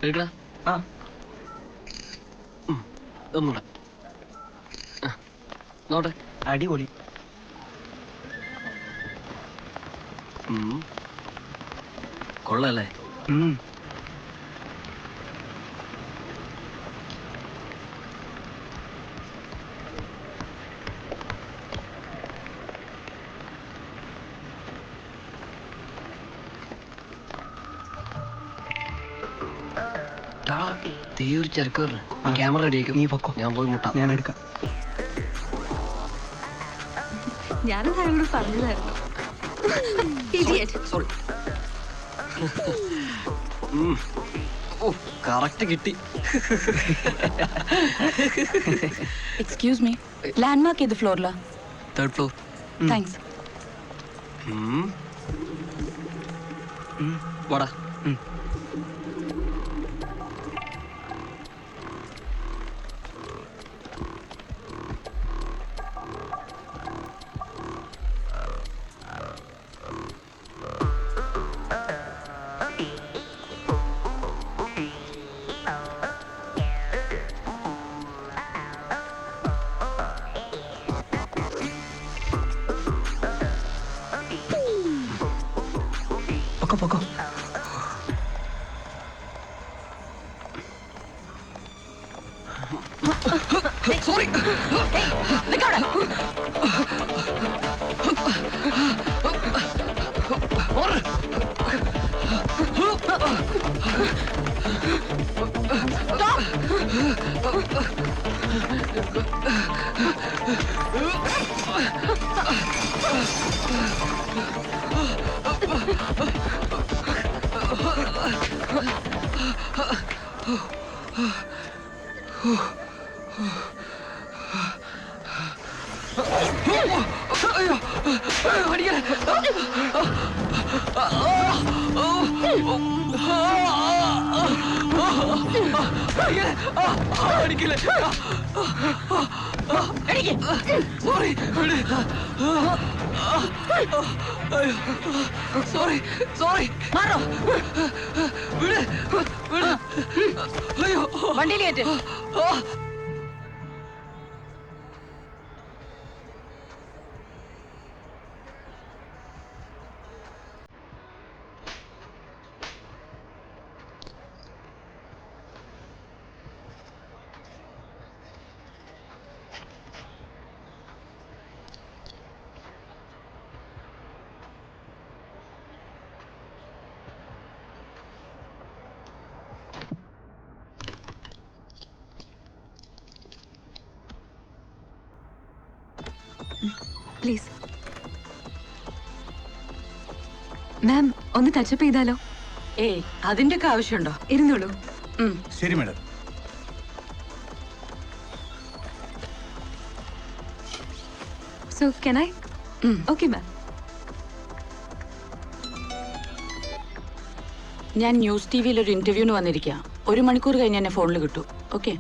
എടുക്കടാ. ആ ഒന്നൂടെ നോട്ടെ. അടിപൊളി. കൊള്ളല്ലേ? തീർച്ചയായും ക്യാമറ റെഡിയാക്കും. നീ പൊക്കോ, ഞാൻ പോയി മുട്ടാം. ഞാൻ എടുക്കാം. ഞാനും താങ്കളോട് പറഞ്ഞതായിരുന്നു. സോറി. കറക്റ്റ് കിട്ടി. എക്സ്ക്യൂസ് മീ, ലാൻഡ്മാർക്ക് ഏത് ഫ്ലോറിലാ? 3rd floor. താങ്ക്സ്. വാടാ. പൊക്കോ പൊക്കോ. സോറി. അടിക്കില്ലേ? സോറി. Sorry sorry. മാറോ, വിട് വിട്. അയ്യോ, വണ്ടിയിലേറ്റ്. പ്ലീസ് മാം, ഒന്ന് ടച്ചപ്പ് ചെയ്താലോ? ഏയ്, അതിന്റെ ഒക്കെ ആവശ്യമുണ്ടോ? ഇരുന്നോളൂ. ശരി madam. So can I? Okay ma'am. ഞാൻ ന്യൂസ് ടിവിയിൽ ഒരു ഇന്റർവ്യൂവിന് വന്നിരിക്കുക. 1 മണിക്കൂർ കഴിഞ്ഞ് എന്നെ ഫോണിൽ കിട്ടൂ. ഓക്കെ?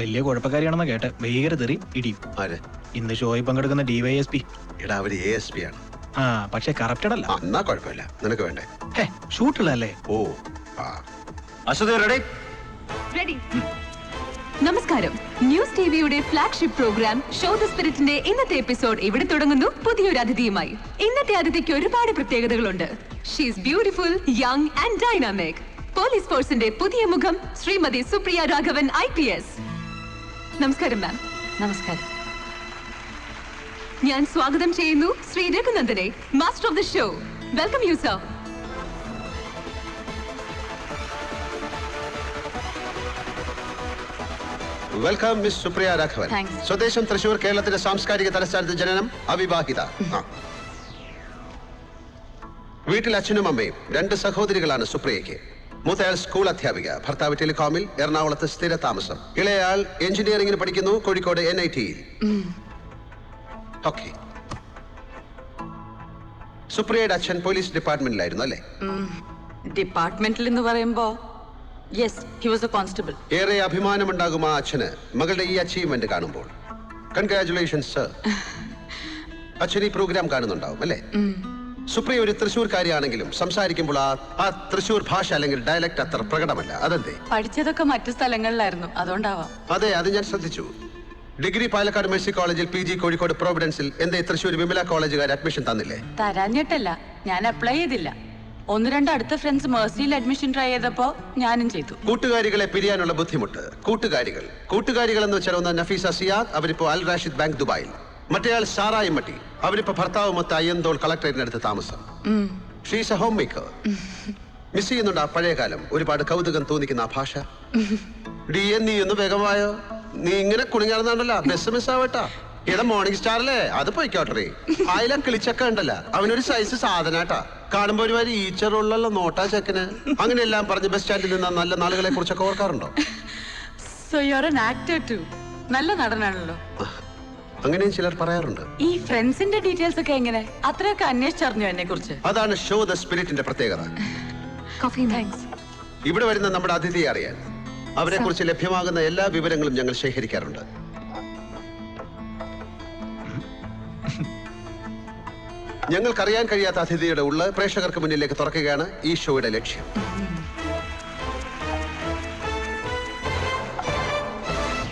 വലിയ കുഴപ്പക്കാരിയാണെന്ന് കേട്ടെ. ഭീകര തെറി ഇടിയും. ഇന്ന് ഷോയിൽ പങ്കെടുക്കുന്ന DYSP. എടാ, അവര് ASP ആണ്. ആ, പക്ഷെ കറപ്റ്റഡ് അല്ല. എന്നാ കുഴപ്പമില്ല. നിനക്ക് വേണ്ടേ? ഷൂട്ടുള്ളല്ലേ? ഓ, റെഡി. നമസ്കാരം. ന്യൂസ് ടിവിയുടെ ഫ്ലാഗ്ഷിപ്പ് പ്രോഗ്രാം ഷോ ദ സ്പിരിറ്റിന്റെ ഇന്നത്തെ എപ്പിസോഡ് ഇവിടെ തുടങ്ങുന്നു പുതിയൊരു അതിഥിയുമായി. ഇന്നത്തെ അതിഥിക്ക് ഒരുപാട് പ്രത്യേകതകളുണ്ട്. She is beautiful, young and dynamic. Police ഫോഴ്സിന്റെ പുതിയ മുഖം ശ്രീമതി സുപ്രിയ രാഘവൻ IPS. നമസ്കാരം മാം. നമസ്കാരം. ഞാൻ സ്വാഗതം ചെയ്യുന്നു ശ്രീ രഘുനന്ദനെ, master of the show. Welcome you sir. Welcome miss Supriya Raghavan. സ്വദേശം തൃശൂർ, കേരളത്തിന്റെ സാംസ്കാരിക തലസ്ഥാനത്ത് ജനനം, അവിവാഹിത. വീട്ടിൽ അച്ഛനും അമ്മയും 2 സഹോദരികളാണ് സുപ്രിയയ്ക്ക്. മൂത്തയാൾ സ്കൂൾ അധ്യാപിക, ഭർത്താവ് ടെലികോമിൽ, എറണാകുളത്ത് സ്ഥിര താമസം. ഇളയാൾ എഞ്ചിനീയറിംഗിന് പഠിക്കുന്നു, കോഴിക്കോട് NIT-യിൽ. ഓക്കെ. സുപ്രിയയുടെ അച്ഛൻ പോലീസ് ഡിപ്പാർട്ട്മെന്റിലായിരുന്നു അല്ലേ? ഡിപ്പാർട്ട്മെന്റിൽ എന്ന് പറയുമ്പോ yes, he was A constable. ഏറെ അഭിമാനമുണ്ടാകും ആ അച്ഛന് മകളുടെ ഈ അച്ചീവ്മെന്റ് കാണുമ്പോൾ. Congratulations sir. അച്ഛൻ ഈ പ്രോഗ്രാം കാണുന്നുണ്ടാവും അല്ലേ? സുപ്രിയ ഒരു തൃശ്ശൂർക്കാരിയാണെങ്കിലും സംസാരിക്കുമ്പോൾ ആ തൃശ്ശൂർ ഭാഷ അല്ലെങ്കിൽ ഡയലക്ട് അത്ര പ്രകടമല്ല. അതെന്തേ? പഠിച്ചതൊക്കെ മറ്റു സ്ഥലങ്ങളിലായിരുന്നു, അതുകൊണ്ടാവാം. അതെ, അത് ഞാൻ ശ്രദ്ധിച്ചു. ഡിഗ്രി പാലക്കാട് മേഴ്സി കോളേജിൽ, PG കോഴിക്കോട് പ്രോവിഡൻസിൽ. എന്തേ തൃശ്ശൂർ വിമല കോളേജുകാർ അഡ്മിഷൻ തന്നില്ലേ? തരാഞ്ഞിട്ടല്ല, ഞാൻ അപ്ലൈ ചെയ്തില്ല. 1-2 അടുത്ത ഫ്രണ്ട്സ് മേഴ്സിയിൽ അഡ്മിഷൻ ട്രൈ ചെയ്തപ്പോ ഞാനും ചെയ്തു. കൂട്ടുകാരികളെ പിരിയാനുള്ള ബുദ്ധിമുട്ട്. കൂട്ടുകാരികൾ എന്ന് വെച്ചാൽ ഒന്ന് നഫീസ സിയാദ്, അവരിപ്പോ അൽ റാഷിദ് ബാങ്ക് ദുബായിൽ. മറ്റേയാൾ സാറായി മട്ടി, അവരിപ്പോ ഭർത്താവുമൊത്ത് അയ്യന്തോൾ കളക്ടറേറ്റിനടുത്ത് താമസം. She's A home maker. Miss ചെയ്യുന്നുണ്ട് ആ പഴയ കാലം, ഒരുപാട് കൗതുകം തോന്നിക്കുന്ന ആ ഭാഷ. നീ ഒന്ന് വേഗമായോ, നീ ഇങ്ങനെ കുടുങ്ങിയാണെന്നുണ്ടല്ലോ, ബസ് മിസ് ആവട്ടാ. ഏതാ മോർണിംഗ് സ്റ്റാറല്ലേ, അത് പോയിക്കോട്ടെ. ആയില കിളിച്ചക്ക ഉണ്ടല്ലോ, അവനൊരു സൈസ് സാധനാട്ടാ. കാണുമ്പോ ഒരുമാതിരി ഈച്ചറുള്ള നോട്ടാ ചെക്കന്. അങ്ങനെയെല്ലാം പറഞ്ഞ് ബസ് സ്റ്റാൻഡിൽ നിന്ന് നല്ല നാളുകളെ കുറിച്ചൊക്കെ ഓർക്കാറുണ്ടോ? So you are an actor too. നല്ല നടനാണല്ലോ. അങ്ങനെയും ചിലർ പറയാറുണ്ട്. ഈ ഫ്രണ്ട്സിന്റെ ഡീറ്റെയിൽസ് ഒക്കെ എങ്ങനെ? അത്രയൊക്കെ അന്വേഷിച്ചറിഞ്ഞു എന്നെ കുറിച്ച്? അതാണ് ഷോ ദ സ്പിരിറ്റിന്റെ പ്രത്യേകത. താങ്ക്സ്. ഇവിടെ വരുന്ന നമ്മുടെ അതിഥിയെ അറിയാൻ അവരെ കുറിച്ച് ലഭ്യമാകുന്ന എല്ലാ വിവരങ്ങളും ഞങ്ങൾ ശേഖരിക്കാറുണ്ട്. ഞങ്ങൾക്കറിയാൻ കഴിയാത്ത അതിഥിയുടെ ഉള്ള പ്രേക്ഷകർക്ക് മുന്നിലേക്ക് തുറക്കുകയാണ് ഈ ഷോയുടെ ലക്ഷ്യം.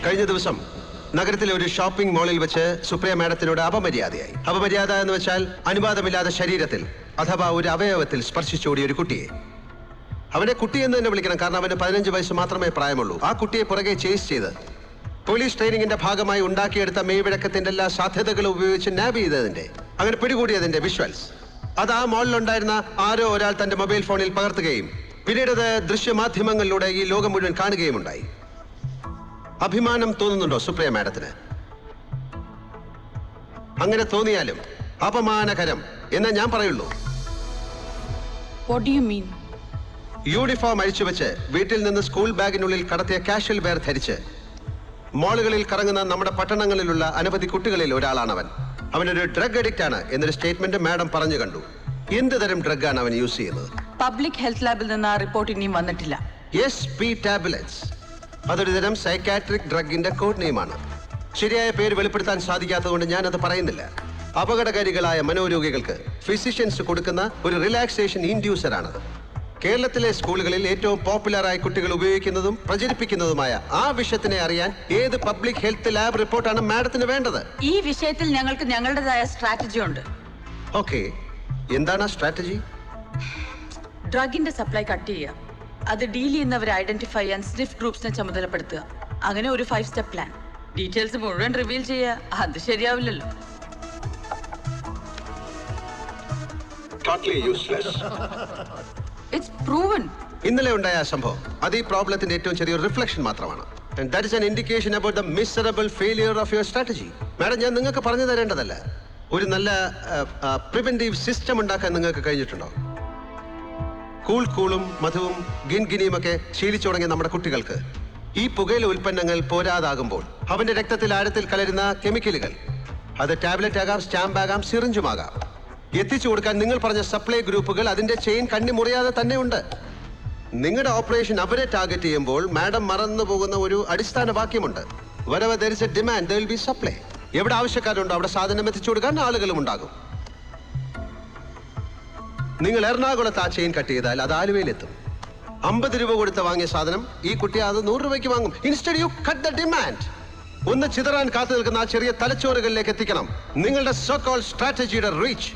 കഴിഞ്ഞ ദിവസം നഗരത്തിലെ ഒരു ഷോപ്പിംഗ് മാളിൽ വെച്ച് സുപ്രിയ മാഡത്തിനോട് അപമര്യാദയായി. അപമര്യാദ എന്ന് വെച്ചാൽ അനുവാദമില്ലാതെ ശരീരത്തിൽ അഥവാ ഒരു അവയവത്തിൽ സ്പർശിച്ചോടിയ ഒരു കുട്ടിയെ. അവനെ കുട്ടി എന്ന് തന്നെ വിളിക്കണം, കാരണം അവന് 15 വയസ്സ് മാത്രമേ പ്രായമുള്ളൂ. ആ കുട്ടിയെ പുറകെ ചേസ് ചെയ്ത് പോലീസ് ട്രെയിനിങ്ങിന്റെ ഭാഗമായി ഉണ്ടാക്കിയെടുത്ത മെയ്വഴക്കത്തിന്റെ എല്ലാ സാധ്യതകളും ഉപയോഗിച്ച് നാബ് ചെയ്തതിന്റെ, അങ്ങനെ പിടികൂടിയതിന്റെ വിഷ്വൽസ് അത് ആ മാളിലുണ്ടായിരുന്ന ആരോ ഒരാൾ തന്റെ മൊബൈൽ ഫോണിൽ പകർത്തുകയും പിന്നീട് അത് ദൃശ്യമാധ്യമങ്ങളിലൂടെ ഈ ലോകം മുഴുവൻ കാണുകയും ഉണ്ടായി. അഭിമാനം തോന്നുന്നുണ്ടോ സുപ്രിയ മാഡത്തിന്? അങ്ങനെ തോന്നിയാലും അപമാനകരം എന്നേ ഞാൻ പറയുള്ളൂ. What do you mean? Uniform അഴിച്ചുവെച്ച് വീട്ടിൽ നിന്ന് സ്കൂൾ ബാഗിനുള്ളിൽ കടത്തിയ കാഷ്വൽ വെയർ ധരിച്ച് മാളുകളിൽ കറങ്ങുന്ന നമ്മുടെ പട്ടണങ്ങളിലുള്ള അനവധി കുട്ടികളിൽ ഒരാളാണവൻ. അവനൊരു ഡ്രഗ് അഡിക്റ്റ് ആണ് എന്നൊരു സ്റ്റേറ്റ്മെന്റ് മാഡം പറഞ്ഞു കണ്ടു. എന്ത് തരം ഡ്രഗാണ് അവൻ യൂസ് ചെയ്യുന്നത്? പബ്ലിക് ഹെൽത്ത് ലാബിൽ നിന്ന് ആ റിപ്പോർട്ട് ഇനിയും വന്നിട്ടില്ല. SP tablets. അതൊരു തരം സൈക്കാട്രിക് ഡ്രഗിന്റെ കോഡ് നെയിമാണ്. ശരിയായ പേര് വെളിപ്പെടുത്താൻ സാധിക്കാത്തതുകൊണ്ട് ഞാനത് പറയുന്നില്ല. അപകടകാരികളായ മനോരോഗികൾക്ക് ഫിസിഷ്യൻസ് കൊടുക്കുന്ന ഒരു റിലാക്സേഷൻ ഇൻഡ്യൂസർ ആണത്. കേരളത്തിലെ സ്കൂളുകളിൽ ഏറ്റവും പോപ്പുലറായ കുട്ടികൾ ഉപയോഗിക്കുന്നതും പ്രചരിപ്പിക്കുന്നതുമായ ആ വിഷയത്തിനെ അറിയാൻ ഏത് പബ്ലിക് ഹെൽത്ത് ലാബ് റിപ്പോർട്ടാണ് മാഡത്തിന് വേണ്ടത്? ഈ വിഷയത്തിൽ ഞങ്ങൾക്ക് ഞങ്ങളുടേതായ സ്ട്രാറ്റജി ഉണ്ട്. ഓക്കെ, എന്താണ് ആ സ്ട്രാറ്റജി? ഡ്രഗിന്റെ സപ്ലൈ കട്ട് ചെയ്യുക, അത് ഡീൽ ചെയ്യുന്നവരെ ഐഡന്റിഫൈ ചെയ്യാൻ സ്നിഫ് ഗ്രൂപ്പ്സിനെ ചുമതലപ്പെടുത്തുക. അങ്ങനെ ഒരു 5 സ്റ്റെപ്പ് പ്ലാൻ. ഡീറ്റെയിൽസ് മുഴുവൻ റിവീൽ ചെയ്യുക, അത് ശരിയാവില്ലല്ലോ. It's proven. ഇന്നലെ ഉണ്ടായ ആ സംഭവം അത് ഈ പ്രോബ്ലത്തിന്റെ ഏറ്റവും ചെറിയൊരു റിഫ്ലക്ഷൻ മാത്രമാണ്. And that is an indication about the miserable failure of your strategy. Madam, ഞാൻ നിങ്ങൾക്ക് പറഞ്ഞു തരേണ്ടതല്ല. ഒരു നല്ല പ്രിവെന്റീവ് സിസ്റ്റം ഉണ്ടാക്കാൻ നിങ്ങൾക്ക് കഴിഞ്ഞിട്ടുണ്ടോ? കൂളും മധുവും ഗിൻഗിനിയും ഒക്കെ ശീലിച്ചു തുടങ്ങിയ നമ്മുടെ കുട്ടികൾക്ക് ഈ പുകയില ഉൽപ്പന്നങ്ങൾ പോരാതാകുമ്പോൾ അവന്റെ രക്തത്തിൽ ആഴത്തിൽ കലരുന്ന കെമിക്കലുകൾ, അത് ടാബ്ലറ്റ് ആകാം, സ്റ്റാമ്പ് ആകാം, സിറിഞ്ചുമാകാം, എത്തിച്ചു കൊടുക്കാൻ നിങ്ങൾ പറഞ്ഞ സപ്ലൈ ഗ്രൂപ്പുകൾ അതിന്റെ ചെയിൻ കണ്ണി മുറിയാതെ തന്നെ ഉണ്ട്. നിങ്ങളുടെ ഓപ്പറേഷൻ അവരെ ടാർഗറ്റ് ചെയ്യുമ്പോൾ മാഡം മറന്നു പോകുന്ന ഒരു അടിസ്ഥാന വാക്യമുണ്ട്. wherever there is a demand there will be supply. എവിടെ ആവശ്യക്കാരുണ്ടോ അവിടെ സാധനം എത്തിച്ചു കൊടുക്കാൻ ആളുകളും ഉണ്ടാകും. നിങ്ങൾ എറണാകുളത്ത് ആ ചെയിൻ കട്ട് ചെയ്താൽ അത് ആലുവയിലെത്തും. 50 രൂപ കൊടുത്ത് വാങ്ങിയ സാധനം ഈ കുട്ടി അത് 100 രൂപയ്ക്ക് വാങ്ങും. Instead you cut the demand. ഒന്ന് ചിതറാൻ കാത്തു നിൽക്കുന്ന ആ ചെറിയ തലച്ചോറുകളിലേക്ക് എത്തിക്കണം നിങ്ങളുടെ സോ കോൾഡ് സ്ട്രാറ്റജിയുടെ റീച്ച്.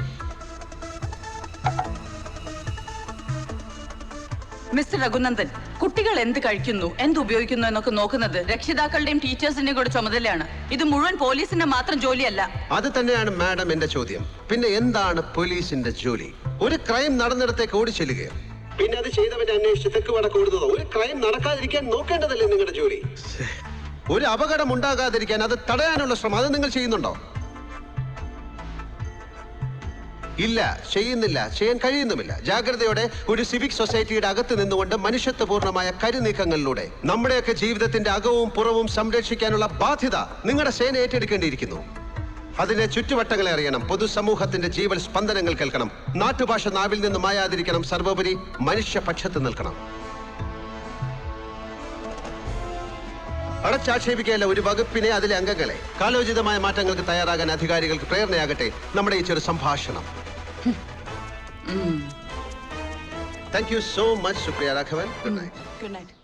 മിസ്റ്റർ രഘുനന്ദൻ, കുട്ടികൾ എന്ത് കഴിക്കുന്നു, എന്ത് ഉപയോഗിക്കുന്നു എന്നൊക്കെ നോക്കുന്നത് രക്ഷിതാക്കളുടെയും ടീച്ചേഴ്സിന്റെയും കൂടെ ചുമതലയാണ്. ഇത് മുഴുവൻ പോലീസിന്റെ മാത്രം ജോലിയല്ല. അത് തന്നെയാണ് മാഡം എന്റെ ചോദ്യം. പിന്നെ എന്താണ് പോലീസിന്റെ ജോലി? ഒരു ക്രൈം നടന്നിടത്തേക്ക് ഓടി ചെല്ലുകയോ പിന്നെ അത് ചെയ്തവനെ അന്വേഷിച്ച് തെക്ക് വടക്ക് ഓടുന്നതോ? ഒരു ക്രൈം നടക്കാതിരിക്കാൻ നോക്കേണ്ടതല്ലേ നിങ്ങളുടെ ജോലി? ഒരു അപകടം ഉണ്ടാകാതിരിക്കാൻ അത് തടയാനുള്ള ശ്രമം അത് നിങ്ങൾ ചെയ്യുന്നുണ്ടോ? ഇല്ല, ചെയ്യുന്നില്ല, ചെയ്യാൻ കഴിയുന്നുമില്ല. ജാഗ്രതയോടെ ഒരു സിവിക് സൊസൈറ്റിയുടെ അകത്ത് നിന്നുകൊണ്ട് മനുഷ്യത്വപൂർണമായ കരുനീക്കങ്ങളിലൂടെ നമ്മുടെയൊക്കെ ജീവിതത്തിന്റെ അകവും പുറവും സംരക്ഷിക്കാനുള്ള ബാധ്യത നിങ്ങളുടെ സേന ഏറ്റെടുക്കേണ്ടിയിരിക്കുന്നു. അതിന്റെ ചുറ്റുവട്ടങ്ങളെ അറിയണം, പൊതുസമൂഹത്തിന്റെ ജീവൽ സ്പന്ദനങ്ങൾ കേൾക്കണം, നാട്ടുഭാഷ നാവിൽ നിന്ന് മായാതിരിക്കണം, സർവോപരി മനുഷ്യപക്ഷത്ത് നിൽക്കണം. അടച്ചാക്ഷേപിക്കുകയല്ല ഒരു വകുപ്പിനെ, അതിലെ അംഗങ്ങളെ. കാലോചിതമായ മാറ്റങ്ങൾക്ക് തയ്യാറാകാൻ അധികാരികൾക്ക് പ്രേരണയാകട്ടെ നമ്മുടെ ഈ ചെറു സംഭാഷണം. Thank you so much Supriya Raghavan. Good night. Good night.